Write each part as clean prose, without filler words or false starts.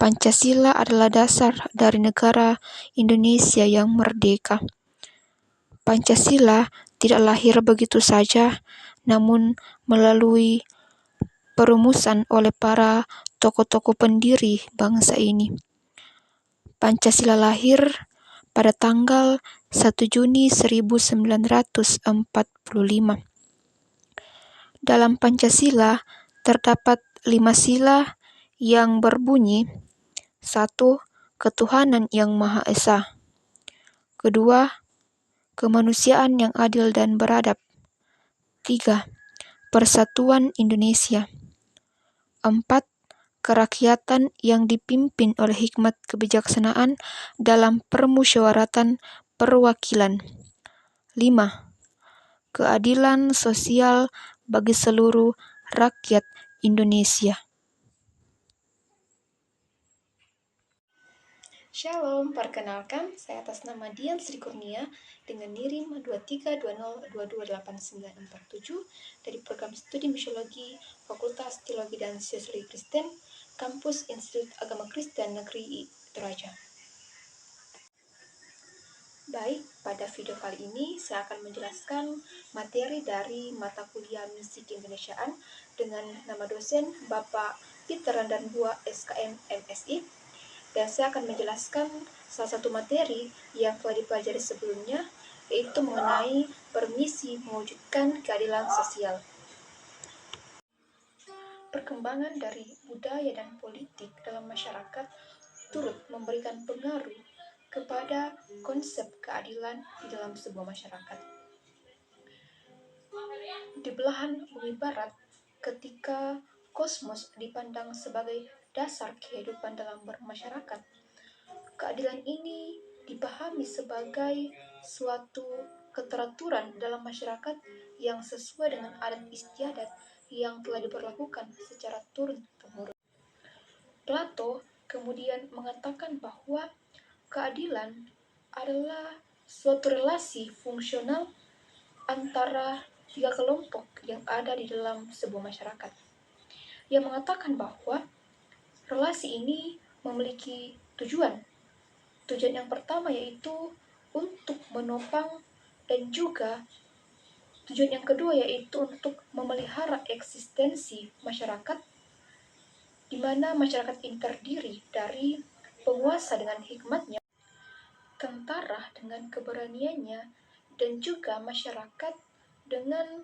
Pancasila adalah dasar dari negara Indonesia yang merdeka. Pancasila tidak lahir begitu saja, namun melalui perumusan oleh para tokoh-tokoh pendiri bangsa ini. Pancasila lahir pada tanggal 1 Juni 1945. Dalam Pancasila terdapat 5 sila yang berbunyi: 1. Ketuhanan yang Maha Esa. 2. Kemanusiaan yang adil dan beradab. 3. Persatuan Indonesia. 4. Kerakyatan yang dipimpin oleh hikmat kebijaksanaan dalam permusyawaratan perwakilan. 5. Keadilan sosial bagi seluruh rakyat Indonesia. Shalom, perkenalkan, saya atas nama Dian Sri Kurnia dengan NIRIM 2320228947 dari program studi Misiologi Fakultas Teologi dan Sosiologi Kristen, Kampus Institut Agama Kristen Negeri Toraja. Baik, pada video kali ini saya akan menjelaskan materi dari mata kuliah Misi Keindonesiaan dengan nama dosen Bapak Peter Randanbua SKM MSI. Dan saya akan menjelaskan salah satu materi yang telah dipelajari sebelumnya, yaitu mengenai permisi mewujudkan keadilan sosial. Perkembangan dari budaya dan politik dalam masyarakat turut memberikan pengaruh kepada konsep keadilan di dalam sebuah masyarakat. Di belahan bumi barat, ketika kosmos dipandang sebagai dasar kehidupan dalam bermasyarakat, keadilan ini dipahami sebagai suatu keteraturan dalam masyarakat yang sesuai dengan adat istiadat yang telah diberlakukan secara turun-temurun. Plato kemudian mengatakan bahwa keadilan adalah suatu relasi fungsional antara 3 kelompok yang ada di dalam sebuah masyarakat. Ia mengatakan bahwa relasi ini memiliki tujuan. Tujuan yang pertama yaitu untuk menopang, dan juga tujuan yang kedua yaitu untuk memelihara eksistensi masyarakat, di mana masyarakat ini terdiri dari penguasa dengan hikmatnya, tentara dengan keberaniannya, dan juga masyarakat dengan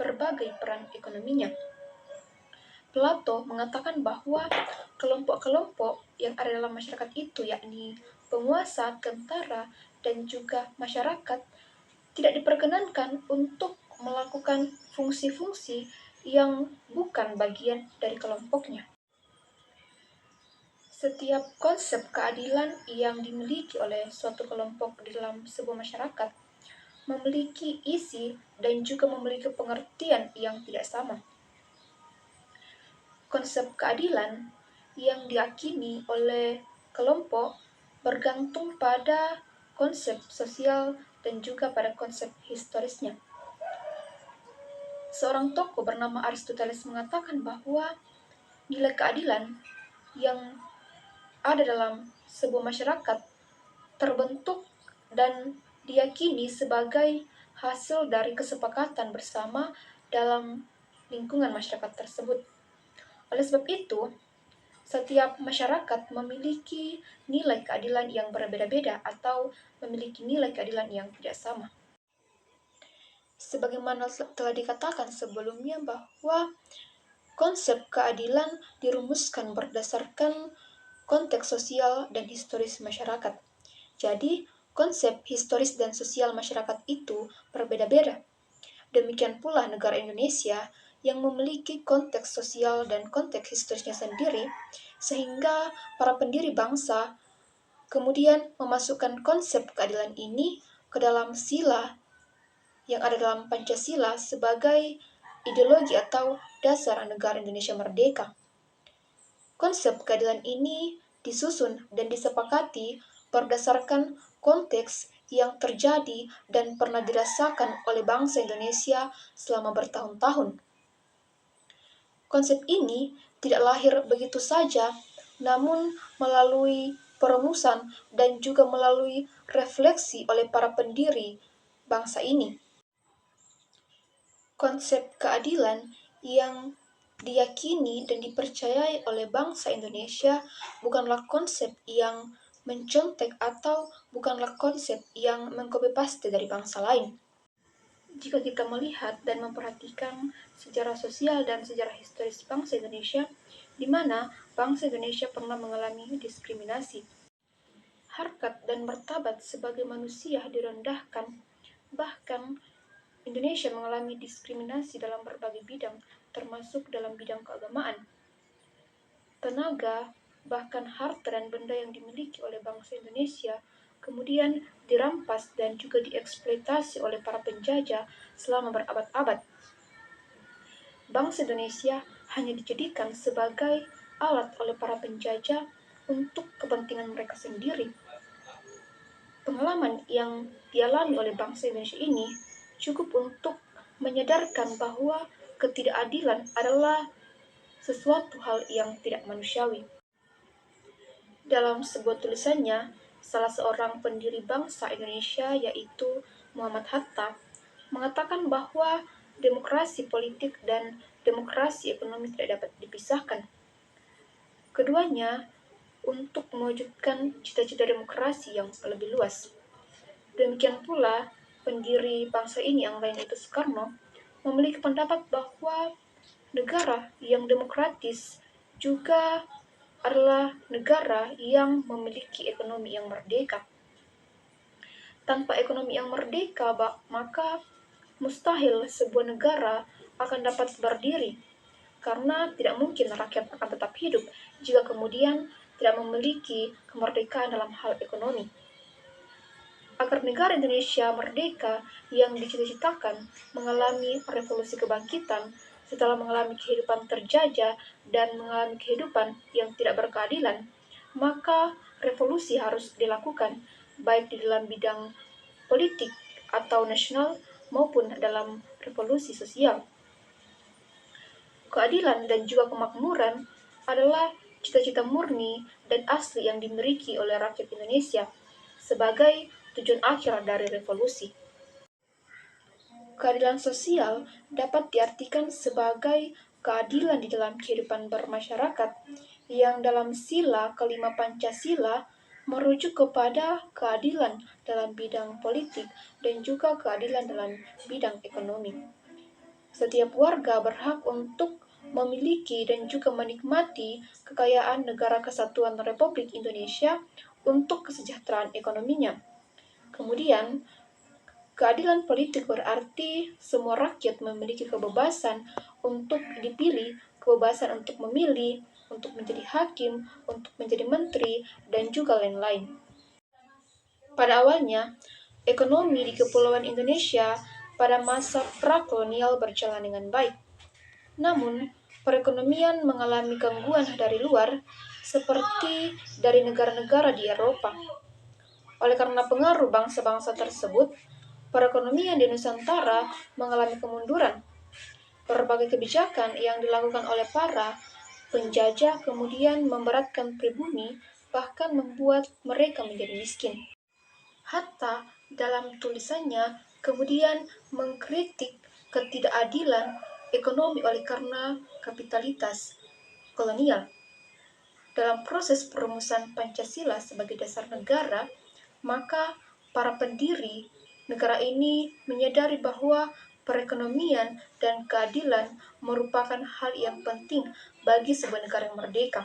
berbagai peran ekonominya. Plato mengatakan bahwa kelompok-kelompok yang ada dalam masyarakat itu, yakni penguasa, tentara, dan juga masyarakat, tidak diperkenankan untuk melakukan fungsi-fungsi yang bukan bagian dari kelompoknya. Setiap konsep keadilan yang dimiliki oleh suatu kelompok di dalam sebuah masyarakat memiliki isi dan juga memiliki pengertian yang tidak sama. Konsep keadilan yang diyakini oleh kelompok bergantung pada konsep sosial dan juga pada konsep historisnya. Seorang tokoh bernama Aristoteles mengatakan bahwa nilai keadilan yang ada dalam sebuah masyarakat terbentuk dan diyakini sebagai hasil dari kesepakatan bersama dalam lingkungan masyarakat tersebut. Oleh sebab itu, setiap masyarakat memiliki nilai keadilan yang berbeda-beda atau memiliki nilai keadilan yang tidak sama. Sebagaimana telah dikatakan sebelumnya bahwa konsep keadilan dirumuskan berdasarkan konteks sosial dan historis masyarakat. Jadi, konsep historis dan sosial masyarakat itu berbeda-beda. Demikian pula negara Indonesia yang memiliki konteks sosial dan konteks historisnya sendiri, sehingga para pendiri bangsa kemudian memasukkan konsep keadilan ini ke dalam sila yang ada dalam Pancasila sebagai ideologi atau dasar negara Indonesia merdeka. Konsep keadilan ini disusun dan disepakati berdasarkan konteks yang terjadi dan pernah dirasakan oleh bangsa Indonesia selama bertahun-tahun. Konsep ini tidak lahir begitu saja namun melalui perumusan dan juga melalui refleksi oleh para pendiri bangsa ini. Konsep keadilan yang diyakini dan dipercayai oleh bangsa Indonesia bukanlah konsep yang mencontek atau bukanlah konsep yang mengcopy paste dari bangsa lain. Jika kita melihat dan memperhatikan sejarah sosial dan sejarah historis bangsa Indonesia, di mana bangsa Indonesia pernah mengalami diskriminasi. Harkat dan martabat sebagai manusia direndahkan, bahkan Indonesia mengalami diskriminasi dalam berbagai bidang, termasuk dalam bidang keagamaan. Tenaga, bahkan harta dan benda yang dimiliki oleh bangsa Indonesia kemudian dirampas dan juga dieksploitasi oleh para penjajah selama berabad-abad. Bangsa Indonesia hanya dijadikan sebagai alat oleh para penjajah untuk kepentingan mereka sendiri. Pengalaman yang dialami oleh bangsa Indonesia ini cukup untuk menyadarkan bahwa ketidakadilan adalah sesuatu hal yang tidak manusiawi. Dalam sebuah tulisannya, salah seorang pendiri bangsa Indonesia yaitu Muhammad Hatta mengatakan bahwa demokrasi politik dan demokrasi ekonomi tidak dapat dipisahkan. Keduanya untuk mewujudkan cita-cita demokrasi yang lebih luas. Demikian pula, pendiri bangsa ini yang lain itu Soekarno memiliki pendapat bahwa negara yang demokratis juga adalah negara yang memiliki ekonomi yang merdeka. Tanpa ekonomi yang merdeka, maka mustahil sebuah negara akan dapat berdiri, karena tidak mungkin rakyat akan tetap hidup jika kemudian tidak memiliki kemerdekaan dalam hal ekonomi. Agar negara Indonesia merdeka yang dicita-citakan mengalami revolusi kebangkitan setelah mengalami kehidupan terjajah dan mengalami kehidupan yang tidak berkeadilan, maka revolusi harus dilakukan baik di dalam bidang politik atau nasional maupun dalam revolusi sosial. Keadilan dan juga kemakmuran adalah cita-cita murni dan asli yang dimiliki oleh rakyat Indonesia sebagai tujuan akhir dari revolusi. Keadilan sosial dapat diartikan sebagai keadilan di dalam kehidupan bermasyarakat yang dalam sila kelima Pancasila merujuk kepada keadilan dalam bidang politik dan juga keadilan dalam bidang ekonomi. Setiap warga berhak untuk memiliki dan juga menikmati kekayaan Negara Kesatuan Republik Indonesia untuk kesejahteraan ekonominya. Kemudian, keadilan politik berarti semua rakyat memiliki kebebasan untuk dipilih, kebebasan untuk memilih, untuk menjadi hakim, untuk menjadi menteri, dan juga lain-lain. Pada awalnya, ekonomi di Kepulauan Indonesia pada masa prakolonial berjalan dengan baik. Namun, perekonomian mengalami gangguan dari luar, seperti dari negara-negara di Eropa. Oleh karena pengaruh bangsa-bangsa tersebut, perekonomian di Nusantara mengalami kemunduran. Berbagai kebijakan yang dilakukan oleh para penjajah kemudian memberatkan pribumi, bahkan membuat mereka menjadi miskin. Hatta dalam tulisannya kemudian mengkritik ketidakadilan ekonomi oleh karena kapitalitas kolonial. Dalam proses perumusan Pancasila sebagai dasar negara, maka para pendiri negara ini menyadari bahwa perekonomian dan keadilan merupakan hal yang penting bagi sebuah negara yang merdeka.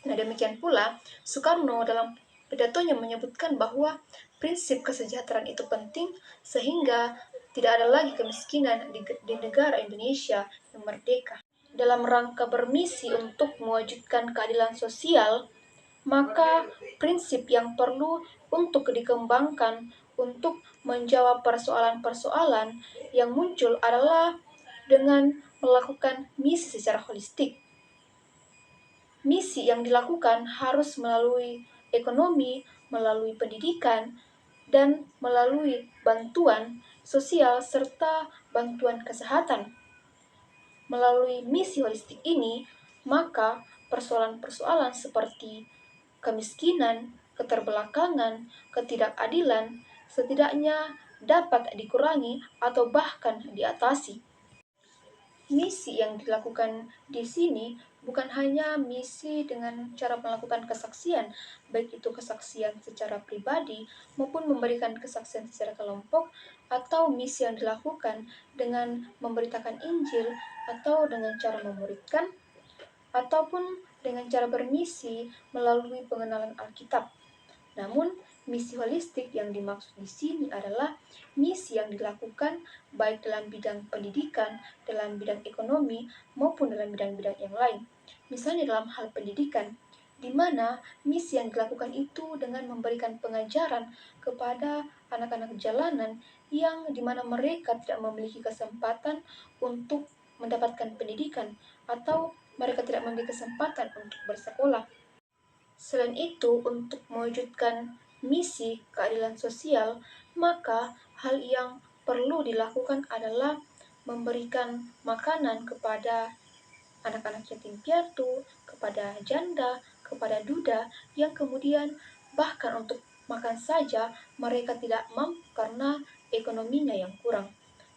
Nah, demikian pula Soekarno dalam pidatonya menyebutkan bahwa prinsip kesejahteraan itu penting sehingga tidak ada lagi kemiskinan di negara Indonesia yang merdeka. Dalam rangka bermisi untuk mewujudkan keadilan sosial, maka prinsip yang perlu untuk dikembangkan untuk menjawab persoalan-persoalan yang muncul adalah dengan melakukan misi secara holistik. Misi yang dilakukan harus melalui ekonomi, melalui pendidikan, dan melalui bantuan sosial serta bantuan kesehatan. Melalui misi holistik ini, maka persoalan-persoalan seperti kemiskinan, keterbelakangan, ketidakadilan setidaknya dapat dikurangi atau bahkan diatasi. Misi yang dilakukan di sini bukan hanya misi dengan cara melakukan kesaksian, baik itu kesaksian secara pribadi maupun memberikan kesaksian secara kelompok, atau misi yang dilakukan dengan memberitakan Injil atau dengan cara memuridkan, ataupun dengan cara bermisi melalui pengenalan Alkitab. Namun, misi holistik yang dimaksud di sini adalah misi yang dilakukan baik dalam bidang pendidikan, dalam bidang ekonomi, maupun dalam bidang-bidang yang lain. Misalnya dalam hal pendidikan, di mana misi yang dilakukan itu dengan memberikan pengajaran kepada anak-anak jalanan yang di mana mereka tidak memiliki kesempatan untuk mendapatkan pendidikan atau mereka tidak memiliki kesempatan untuk bersekolah. Selain itu, untuk mewujudkan misi keadilan sosial, maka hal yang perlu dilakukan adalah memberikan makanan kepada anak-anak yatim piatu, kepada janda, kepada duda, yang kemudian bahkan untuk makan saja mereka tidak mampu karena ekonominya yang kurang.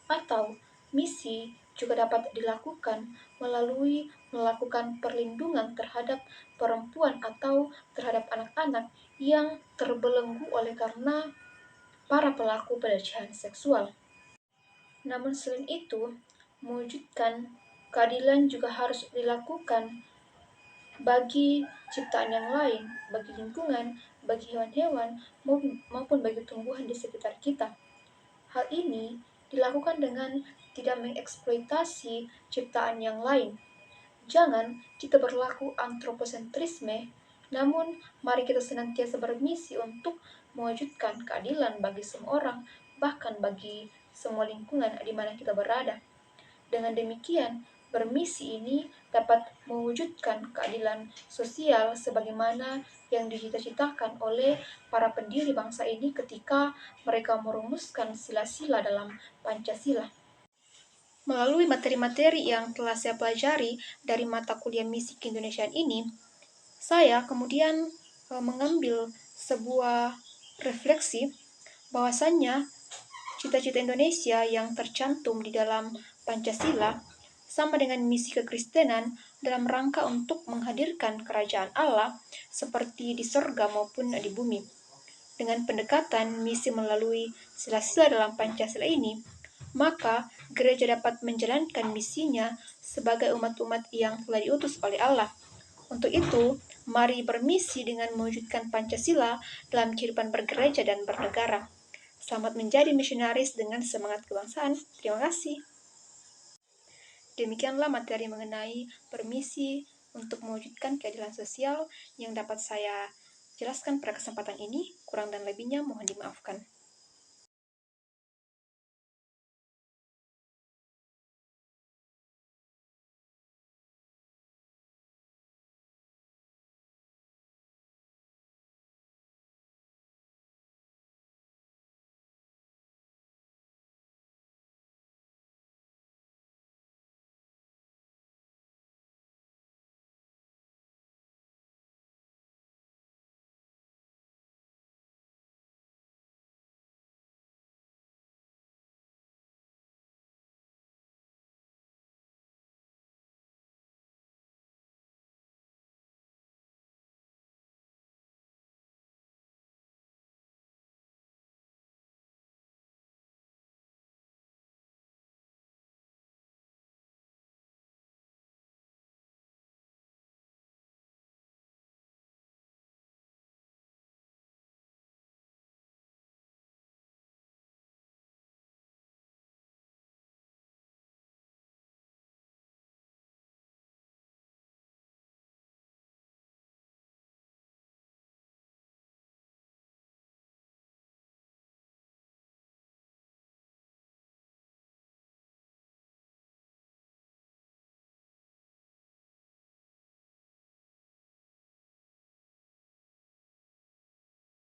Atau misi juga dapat dilakukan melalui melakukan perlindungan terhadap perempuan atau terhadap anak-anak yang terbelenggu oleh karena para pelaku pelecehan seksual. Namun selain itu, mewujudkan keadilan juga harus dilakukan bagi ciptaan yang lain, bagi lingkungan, bagi hewan-hewan, maupun bagi tumbuhan di sekitar kita. Hal ini dilakukan dengan tidak mengeksploitasi ciptaan yang lain. Jangan kita berlaku antroposentrisme, namun mari kita senantiasa bermisi untuk mewujudkan keadilan bagi semua orang, bahkan bagi semua lingkungan di mana kita berada. Dengan demikian, bermisi ini dapat mewujudkan keadilan sosial sebagaimana yang dicita-citakan oleh para pendiri bangsa ini ketika mereka merumuskan sila-sila dalam Pancasila. Melalui materi-materi yang telah saya pelajari dari mata kuliah misi keindonesiaan ini, saya kemudian mengambil sebuah refleksi bahwasannya cita-cita Indonesia yang tercantum di dalam Pancasila sama dengan misi kekristenan dalam rangka untuk menghadirkan kerajaan Allah seperti di surga maupun di bumi. Dengan pendekatan misi melalui sila-sila dalam Pancasila ini, maka gereja dapat menjalankan misinya sebagai umat-umat yang telah diutus oleh Allah. Untuk itu, mari bermisi dengan mewujudkan Pancasila dalam kehidupan bergereja dan bernegara. Selamat menjadi misionaris dengan semangat kebangsaan. Terima kasih. Demikianlah materi mengenai bermisi untuk mewujudkan keadilan sosial yang dapat saya jelaskan pada kesempatan ini. Kurang dan lebihnya mohon dimaafkan.